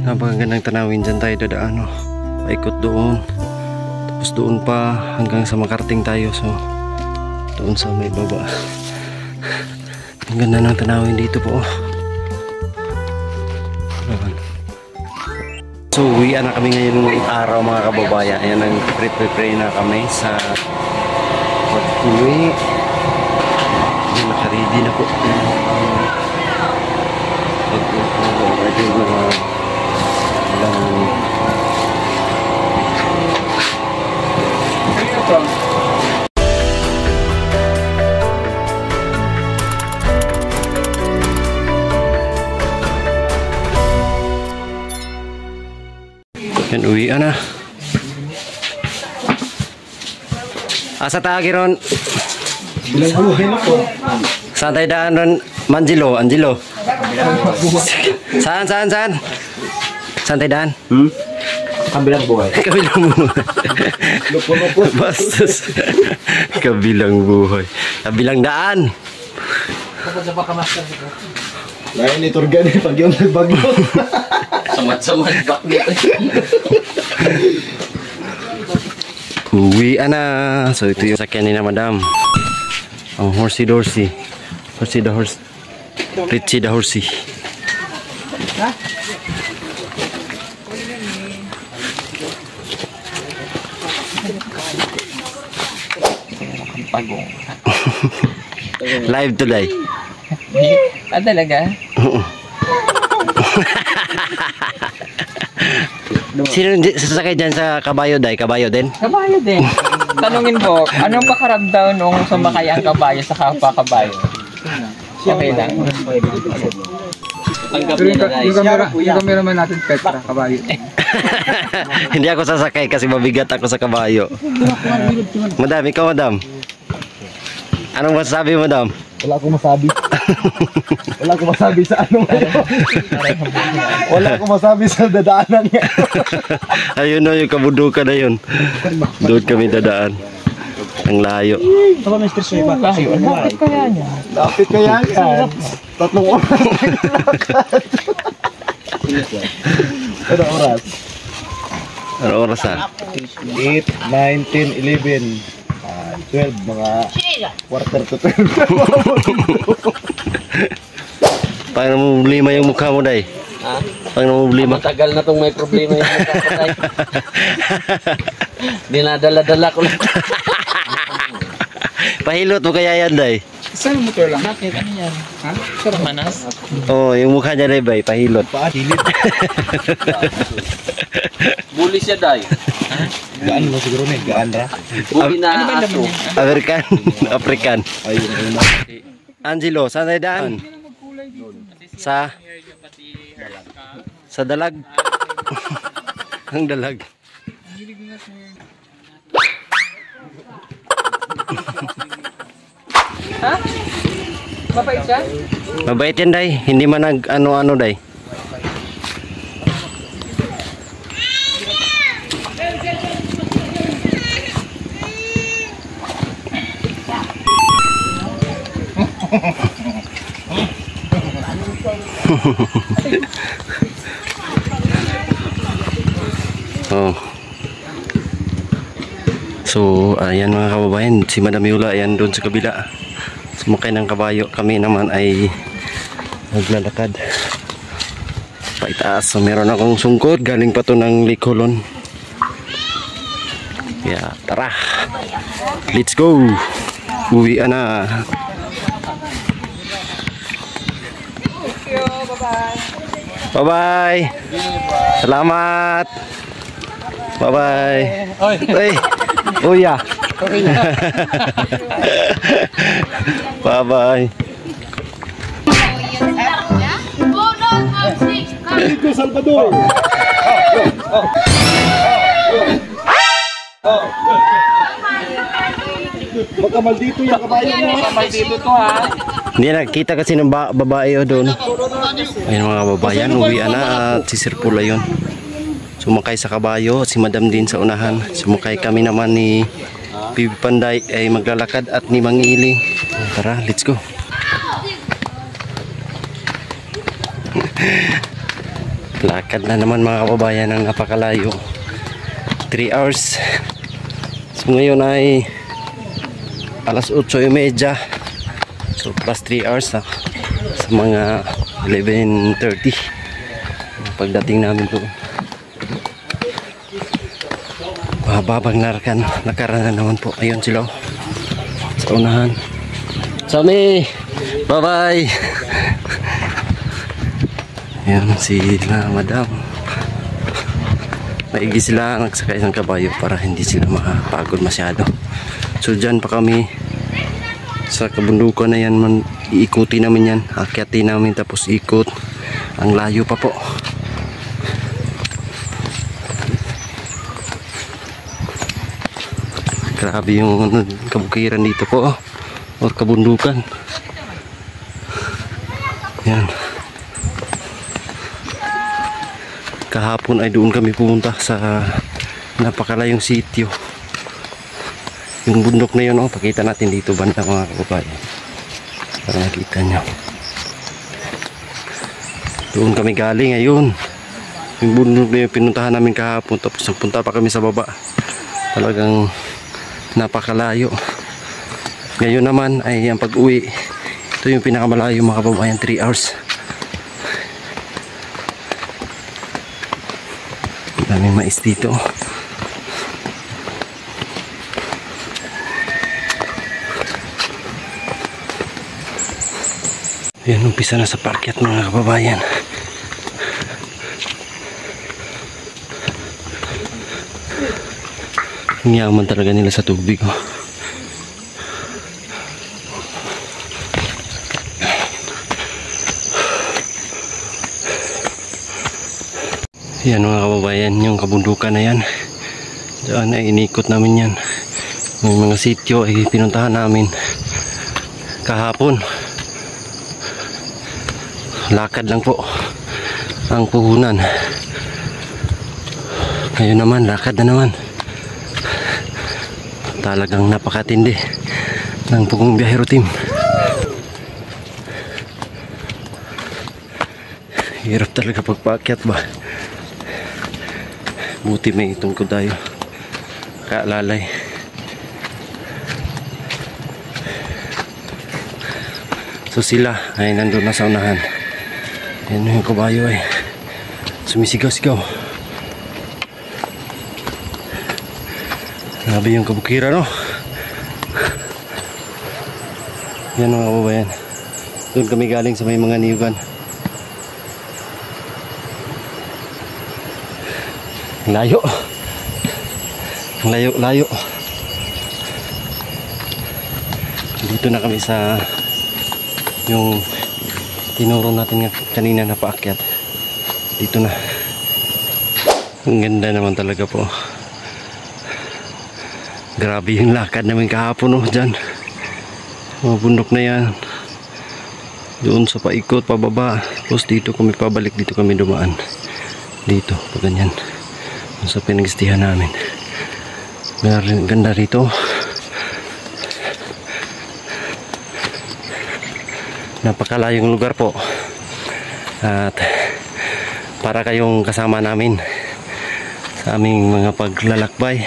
Napakagandang tanawin dyan tayo dadaan, no? Paikot doon, tapos doon pa hanggang sa makarating tayo. So doon sa may baba. Ang ganda ng tanawin dito po. So uwian na kami ngayon ng araw mga kababayan. Ayan, nag-prepare na kami sa pag-uwi. Naka-ready na po. Pag-uwi na lang. Yan, uwian na. Asa taagi ron? Bilang buhay na po. Saan tayo daan ron? Angelo. Saan? Saan tayo daan? Kabilang buhay. Kabilang buhay. Bastos. Kabilang buhay. Kabilang daan. Lain ito organ pag yung nagbagyo. Samad-samad bak nito. Uwian na. So ito yung sakyan ni na madam. Ang Horsey Dorsey. Richie the Horsey. Pagong. Live today. Ah, talaga? Sino sasakay dyan sa kabayo, day? Kabayo din? Kabayo din. Tanungin ko, anong pakaramdaman nung sumakay ang kabayo sa kapwa kabayo? Okay lang. Yung cameraman natin, Petra, kabayo. Hindi ako sasakay kasi mabigat ako sa kabayo. Madam, ikaw madam. Anong masasabi mo, madam? Wala akong masabi. Wala akong masabi sa ano ngayon. Wala akong masabi sa dadaanan niya. Ayun o, yung kabundukan na yun. Doon kami dadaan. Ang layo. Ito ba, Mr. Suiba? Layo, lapit kaya niya. Lapit kaya yan. 3 oras na nilakad. Ano oras? Ano oras ha? 8, 9, 10, 11. 12, mga quarter to 12. Paano mo problema yung mukha mo, day? Ha? Paano mo problema? Matagal na itong may problema yung mukha ko, tay. Dinadala-dala ko lang. Pahilot mo kaya yan, day? Saan motor lang? Bakit? Ano yan? Ha? Sarap manas? Oo, yung mukha niya, day, bay, pahilot. Pahilot. Bully siya, day. Gaan mo siguro na, gaan ra. Bully na aso. African. Ayun. Angelo, saan tayo daan? Sa dalag. Ang dalag. Ha? Mabait siya? Mabait yan, day. Hindi man nag ano-ano, day. Oh. So, ayan mga kababayan, si Madam Yula ayan doon sa kabila. Sumakay ng kabayo, kami naman ay naglalakad paitaas. So, meron akong sungkot, galing pa to ng Licolon. Kaya, tara. Let's go. Uwian na. Bye-bye. Salamat. Bye-bye. Oy. Uya. Bye-bye. Dito, Salvador. Baka maldito yung kabayo mo. Maldito to, ha? Hindi nakita kasi ng babae o doon. Ayun mga babayan, uwian na at si Sir Pula yun. Sumakay sa kabayo, si Madam din sa unahan. Sumakay kami naman ni Pibi Panday ay maglalakad at ni Mang Iling. Tara, let's go. Lakad na naman mga kababayan ng napakalayo. 3 hours. So ngayon ay alas 8:30. So plus 3 hours na. Sa mga 11:30 pagdating namin doon. Mahababang lakaran na naman po. Ayun sila sa unahan. Sami, bye bye. Ayan sila madam. Maigi sila nagsakay ng kabayo para hindi sila makapagod masyado. So dyan pa kami sa kabundukan na yan, iikuti namin yan, akyatin namin tapos ikot. Ang layo pa po. Grabe yung kabukiran dito po o kabundukan. Yan. Kahapon ay doon kami pumunta sa napakalayong sitio. Yung bundok na yun, pakita natin dito banda mga kababayan para makita nyo. Doon kami galing ngayon. Yung bundok na yun pinuntahan namin kahapon, tapos nagpunta pa kami sa baba. Talagang napakalayo. Ngayon naman ay ang pag-uwi, ito yung pinakamalayo mga kababayan, 3 hours. Daming mais dito. Yan, umpisa na sa paakyat mga kababayan. Ang yaman talaga nila sa tubig. Yan mga kababayan, yung kabundukan na yan. Diyan ay inikot namin yan. May mga sityo ay pinuntahan namin kahapon. Lakad lang po ang puhunan. Ngayon naman, lakad na naman. Talagang napakatindi ng Pugong Biyahero Team. Hirap talaga pagpaakyat ba. Buti may tungkod tayo. Kaalalay. So sila ay nandun na sa unahan. Yan yung kabayo ay sumisigaw-sigaw. Grabe yung kabukiran, no? Yan mga kababayan. Doon kami galing sa may mga niyugan. Layo. Layo. Dito na kami sa yung tinuro natin kanina na paakyat. Dito na. Ang ganda naman talaga po. Grabe yung lakad namin kahapon, dyan. Mga bundok na yan. Doon sa paikot, pababa. Tapos dito kami pabalik, dito kami dumaan. Dito, pag ganyan. Sa pinagstihan namin. Ganda rito. Napakalayong lugar po. At para kayong kasama namin sa aming mga paglalakbay.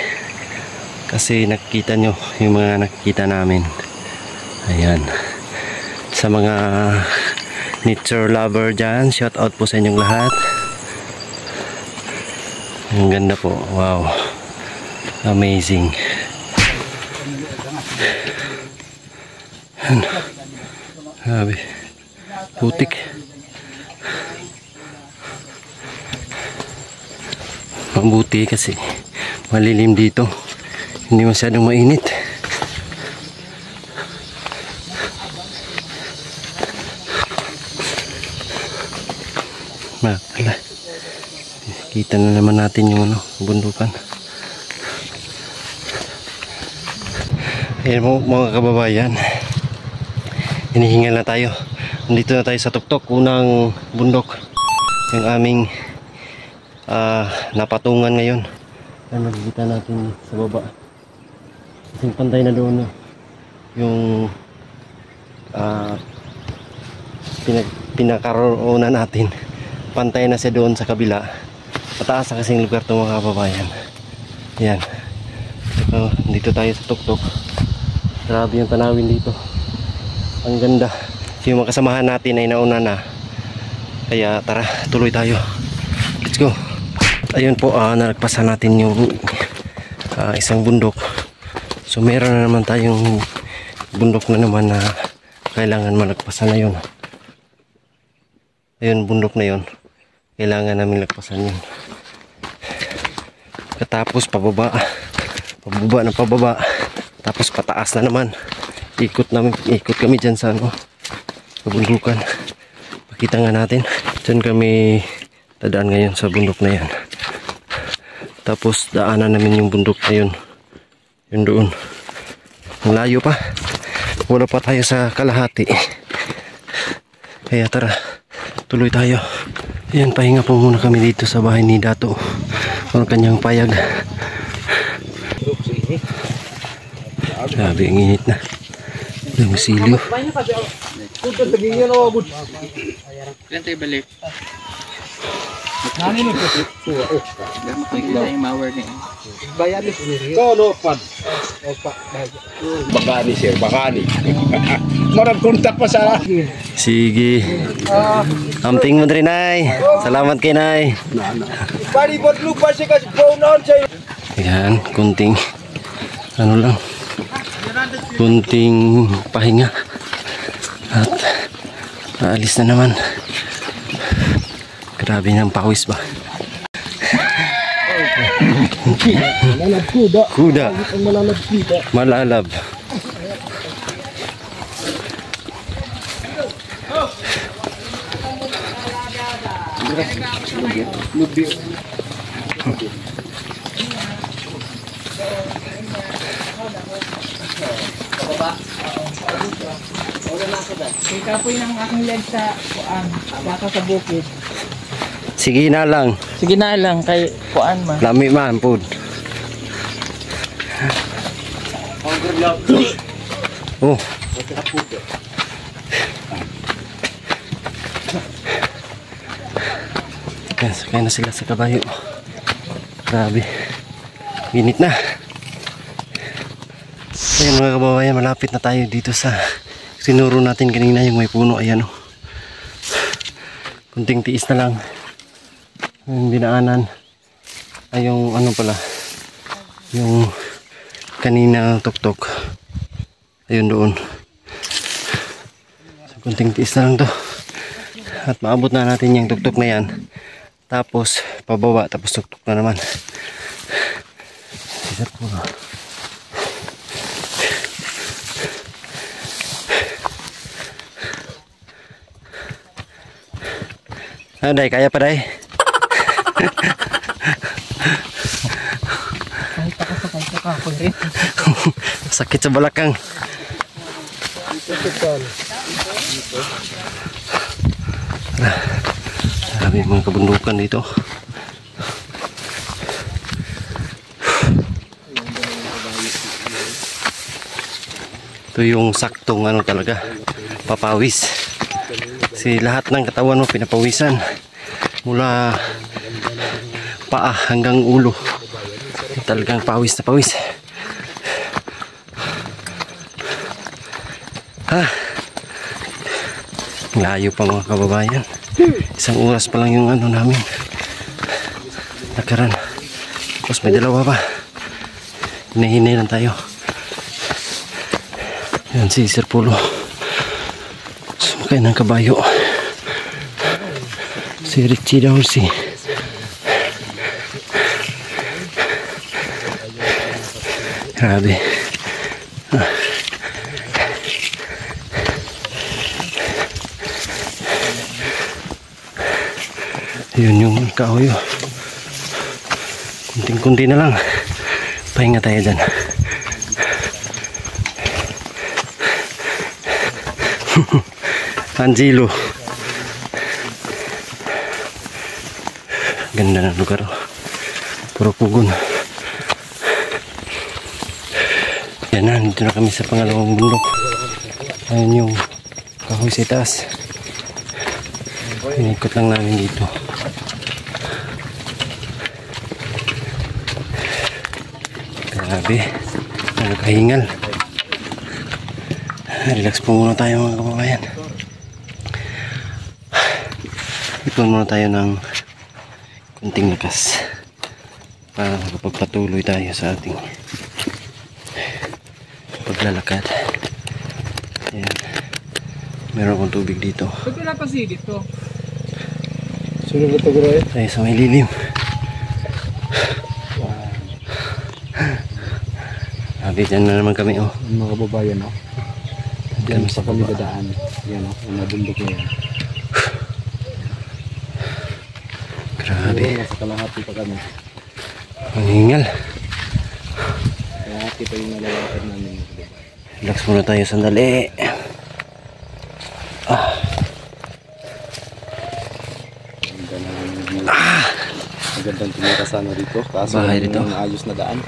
Kasi nakikita nyo yung mga nakikita namin. Ayan. Sa mga nature lover dyan, shout out po sa inyong lahat. Ang ganda po. Wow. Amazing. Grabe. Putik. Mabuti kasi malilim dito. Hindi masyadong mainit. Makala. Kita na naman natin yung bundukan. Ayan mo mga kababayan. Hinihingal na tayo. Nandito na tayo sa tuktok. Unang bundok. Yung aming napatungan ngayon. Ay makikita natin sa baba. Kasing pantay na doon yung pinakaroona natin pantay na siya doon sa kabila. Mataas na kasing lugar to mga kababayan. Yan. Dito tayo sa tuktok. Grabe yung tanawin dito. Ang ganda. Yung mga kasamahan natin ay nauna na. Kaya tara, tuloy tayo. Let's go. Ayun po, nalagpasan natin yung isang bundok. So meron na naman tayong bundok na naman na kailangan malagpasan na yun. Ayun, bundok na yun. Kailangan namin lagpasan yun. Katapos pababa. Pababa ng pababa. Tapos pataas na naman. Ikot kami dyan sa bundukan. Pakita nga natin. Dyan kami dadaan ngayon sa bundok na yan. Tapos daanan namin yung bundok na yun. Yun doon. Ang layo pa. Wala pa tayo sa kalahati. Kaya tara, tuloy tayo. Ayan, pahinga po muna kami dito sa bahay ni Dato. Ang kanyang payag. Grabe, ang init na. Yung silyo. Kailan tayo balik? Nani ni po. Makikita yung mower niya. Bayan ni Kono pad. Bakani sir, bakani. Marang kontak pa sa. Sige. Amping mo rin, Nay. Salamat kay Nay. Bali bot lupa siya kasi pronoun siya. Ayan, kunting lang. Kunting pahinga. At aalis na naman. Grabe ng pawis ba? Malalab kuda. Kuda. Ang malalab kuda. Malalab. Kapoy ng aking leg sa baka sa bukid. Sige na lang. Sige na lang kay kuan ma. Lami man pud. Oh. Yan, sakay na sila sa kabayo. Grabe. Init na. Ayun mga kababayan, malapit na tayo dito sa sinuro natin kanina yung may puno. Ayan o. Kunting tiis na lang. Yung dinaanan ay yung ano pala, yung kanina tuktok. Ayun doon. So, kunting tiis na lang to. At maabot na natin yung tuktok na yan. Tapos pababa, tapos tuktok na naman. Sisat po na. Day, kaya pa day. Kahit ako sakay sa kapoy rin. Sakit sa balakang. Grabe mga kabundukan dito. Ito yung saktong ano talaga, papawis. Kasi lahat ng katawan mo pinapawisan. Mula paa hanggang ulo. Talagang pawis na pawis. Layo pa mga kababayan. Isang oras pa lang yung ano namin nakaran. Tapos may dalawa pa. Hinahinay lang tayo. Yan si Sir Polo. Sumakay ng kabayo. Si Richie Dorsey. Grabe. Yun yung kahoy. Kunting-kunti na lang. Pahinga tayo dyan. Angelo. Ganda ng lugar. Puro pugon. Yan na, dito na kami sa pangalawang bundok. Ayun yung kahoy sa taas. Inikot lang namin dito. Grabe, nagkahingal. Relax po muna tayo mga kababayan. Ipon muna tayo ng kunting lakas para makapagpatuloy tayo sa ating paglalakad. Ayan. Meron akong tubig dito. Ba't wala pa sigit to? Sunod na ito, bro eh. Tayo sa may lilim. Sabi dyan na naman kami, oh. Mga kababayan, no? Diyan sa kami dadaan. Yan, no? Ang nabundok na yan. Grabe. Nasa kalahati pa kami. Ang hingal. Kalahati pa yung nalalakad namin. Relax muna tayo sandali. Magandang tumira sana dito. Kaso Bahay dito. yung ayos na daan.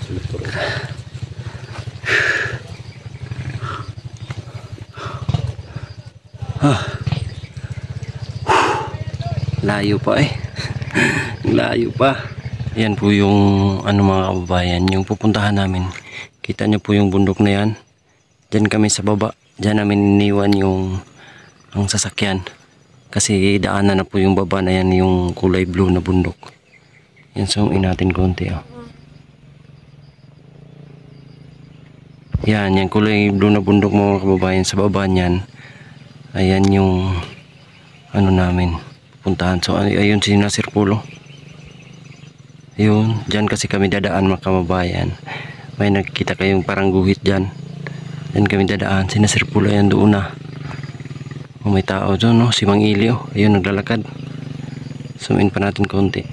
Sulit ko rin. Layo pa eh. Layo pa. Yan po yung ano mga kababayan, yung pupuntahan namin. Kita nyo po yung bundok na yan. Diyan kami sa baba. Diyan namin iniwan yung ang sasakyan. Kasi daanan na po yung baba na yan, yung kulay blue na bundok. Yan, zoom in natin konti. Oh. Yan, yung kulay blue na bundok mga kababayan. Sa baba niyan, ayan yung ano namin puntahan. So ayun si Nasir Pulo. Yun, dyan kasi kami dadaan mga kababayan. May nakikita kayong parang guhit dyan. Dyan kami dadaan. Si Nasir Pulo yan doon na. Oh, may tao doon, no? Si Mang Ili, oh. Ayun, naglalakad. Zoom in pa natin konti.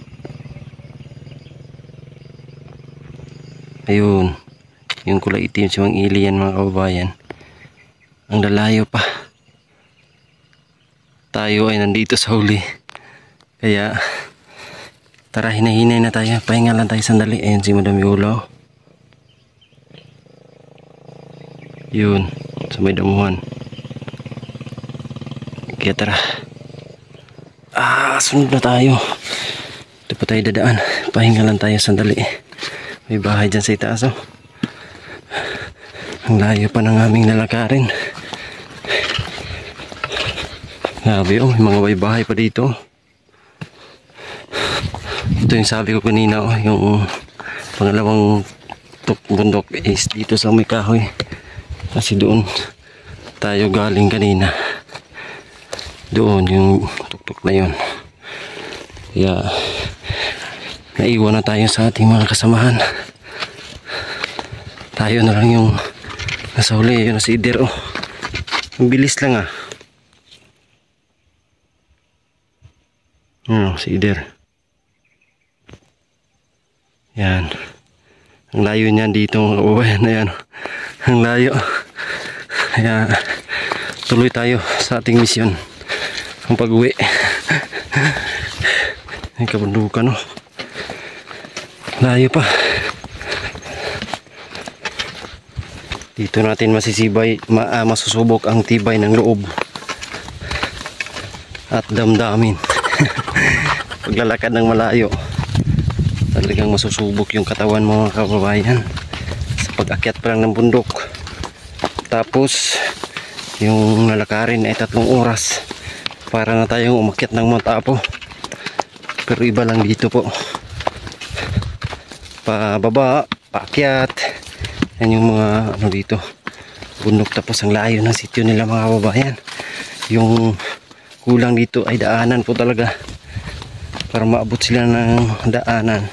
Ayun. Yung kulay itim si Mang Ili yan mga kababayan. Ang lalayo pa. Tayo ay nandito sa huli. Kaya tara, hinahinay na tayo. Pahinga lang tayo sandali. Ayan si Madam Yulo. Yun, sa may damuhan. Kaya tara. Sunod na tayo. Ito pa tayo dadaan. Pahinga lang tayo sandali. May bahay dyan sa itaas, oh. Ang layo pa ng aming nalakarin. Grabe, oh. May mga bahay pa dito. Ito yung sabi ko kanina, oh. Yung pangalawang bundok is dito sa may kahoy. Kasi doon tayo galing kanina. Doon yung tuktok na yun. Kaya naiwan na tayo sa ating mga kasamahan. Tayo na lang yung nasa huli. Yun na si Ider, oh. Ang bilis lang, ah. Si Ider. Yan. Ang layo niyan dito mga kababayan na yan. Ang layo. Kaya tuloy tayo sa ating misyon. Ang pag-uwi. Ay kabundukan, no? Layo pa. Dito natin masisibay, masusubok ang tibay ng loob at damdamin. Paglalakad ng malayo, talagang masusubok yung katawan mo mga kababayan sa pag-akyat pa lang ng bundok. Tapos yung nalakarin ay 3 oras para na tayong umakyat ng Mount Apo. Pero iba lang dito po, pababa, paakyat. Yan yung mga ano dito, bundok. Tapos ang layo ng sityo nila mga kababayan. Yung kulang dito ay daanan po talaga. Para maabot sila ng daanan,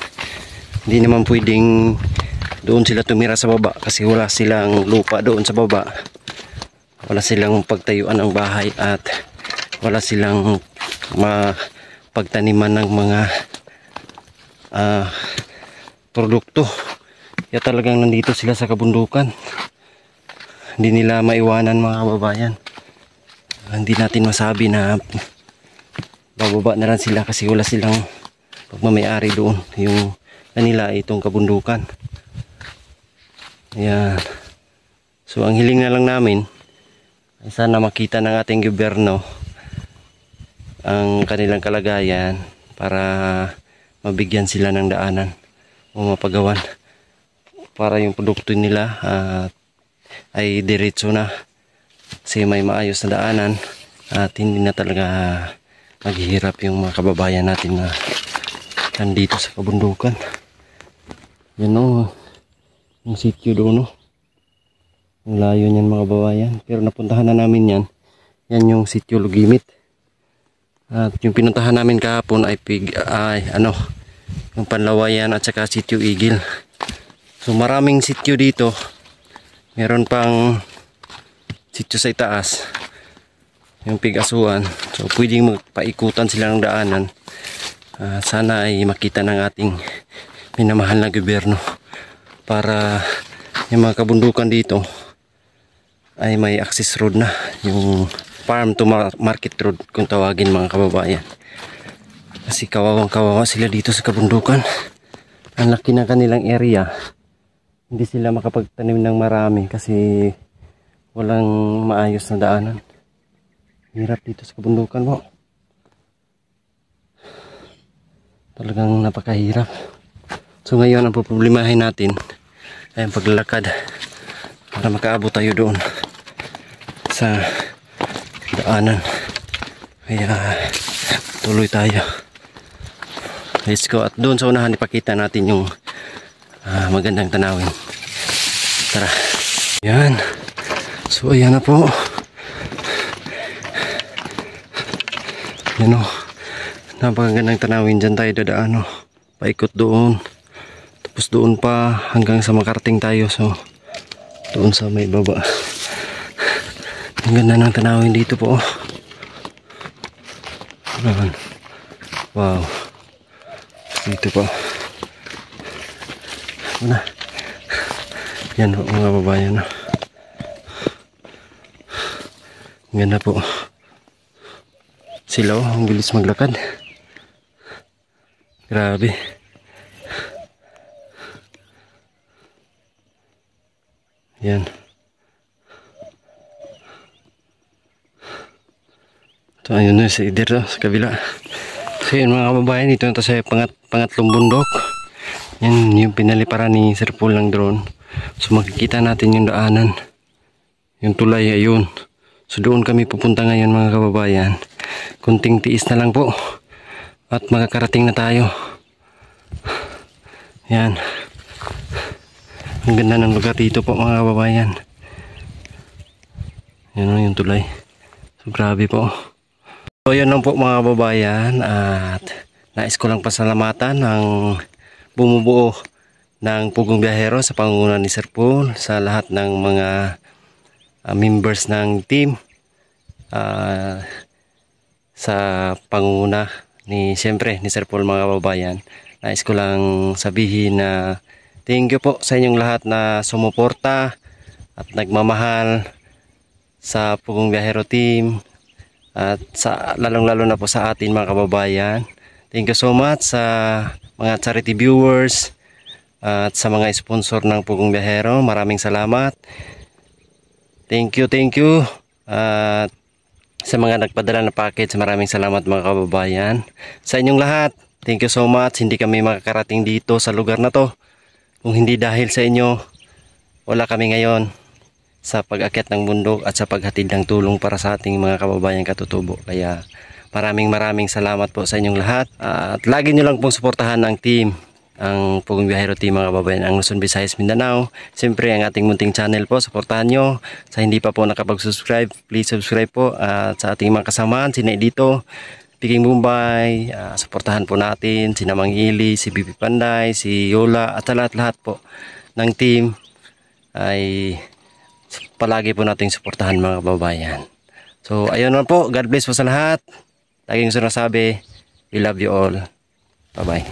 hindi naman pwedeng doon sila tumira sa baba kasi wala silang lupa doon sa baba. Wala silang pagtayuan ng bahay at wala silang pagtaniman ng mga produkto. Kaya talagang nandito sila sa kabundukan. Hindi nila maiwanan mga kababayan. Hindi natin masabi na bababa na lang sila kasi wala silang pagmamayari doon. Yung kanila ay itong kabundukan. Ayan. So ang hiling na lang namin Sana makita ng ating gobyerno ang kanilang kalagayan para mabigyan sila ng daanan o mapagawan para yung produkto nila ay diretso na, kasi may maayos na daanan at hindi na talaga maghihirap yung mga kababayan natin na nandito sa kabundukan. Yan o, yung sityo doon o. Ang layo niyan mga kababayan, pero napuntahan na namin yan. Yan yung sityo Lugimit. At yung pinuntahan namin kahapon ay yung Panlawayan at saka sityo Igil. So maraming sityo dito. Meron pang sityo sa itaas, yung Pig-asuan. So pwedeng magpaikutan sila ng daanan. Sana ay makita ng ating minamahal na gobyerno para yung mga kabundukan dito ay may access road na, yung farm to market road kung tawagin mga kababayan. Kasi kawawang kawawa sila dito sa kabundukan. Ang laki ng kanilang area, hindi sila makapagtanim ng marami kasi walang maayos na daanan. Hirap dito sa kabundukan po. Talagang napakahirap. So ngayon ang problemahin natin ay ang paglalakad para makaabot tayo doon sa daanan. Kaya tuloy tayo. Let's go. At doon sa unahan ipakita natin yung magandang tanawin. Tara. Yan. So ayan na po. Yan o. Napakagandang tanawin. Dyan tayo dadaan o. Paikot doon. Tapos doon pa hanggang sa makarating tayo. So doon sa may baba. Ang ganda ng tanawin dito po. Wow. Dito po. Una. Yan po mga babayan. Ang ganda po. Sila ang bilis maglakad. Grabe. Yan. So ayun na si Idir sa kabila. So yun mga kababayan, dito na sa pangatlong bundok. Yan yung pinaliparan ni Sir Paul ng drone. So makikita natin yung daanan. Yung tulay ayun. So doon kami pupunta ngayon mga kababayan. Kunting tiis na lang po. At makakarating na tayo. Yan. Ang ganda ng lugar dito po mga kababayan. Yan o yung tulay. So grabe po. So yan lang po mga kababayan. At nais ko lang pasalamatan ng bumubuo ng Pugong Biyahero sa pangunguna ni Sir Paul, sa lahat ng mga members ng team, sa pangunguna ni siyempre ni Sir Paul mga kababayan. Nais ko lang sabihin na thank you po sa inyong lahat na sumuporta at nagmamahal sa Pugong Biyahero team, at sa lalong-lalo na po sa atin mga kababayan. Thank you so much sa mga charity viewers at sa mga sponsor ng Pugong Biyahero. Maraming salamat. Thank you, thank you. At sa mga nagpadala na package, maraming salamat mga kababayan. Sa inyong lahat, thank you so much. Hindi kami makakarating dito sa lugar na to kung hindi dahil sa inyo. Wala kami ngayon sa pag-akyat ng bundok at sa paghatid ng tulong para sa ating mga kababayan katutubo. Kaya maraming salamat po sa inyong lahat. At lagi nyo lang pong suportahan ang team, ang Pugong Biyahero team mga kababayan, ang Luzon, Visayas, Mindanao. Siyempre ang ating munting channel po, suportahan nyo. Sa hindi pa po nakapag-subscribe, please subscribe po. At sa ating mga kasamahan, sina Edito, Piking Bombay, suportahan po natin si Namang Ili, si Bibi Panday, si Yola, at sa lahat-lahat po ng team ay palagi po nating suportahan mga kababayan. So ayun na po, God bless po sa lahat. Laging sinasabi, we love you all. Bye bye.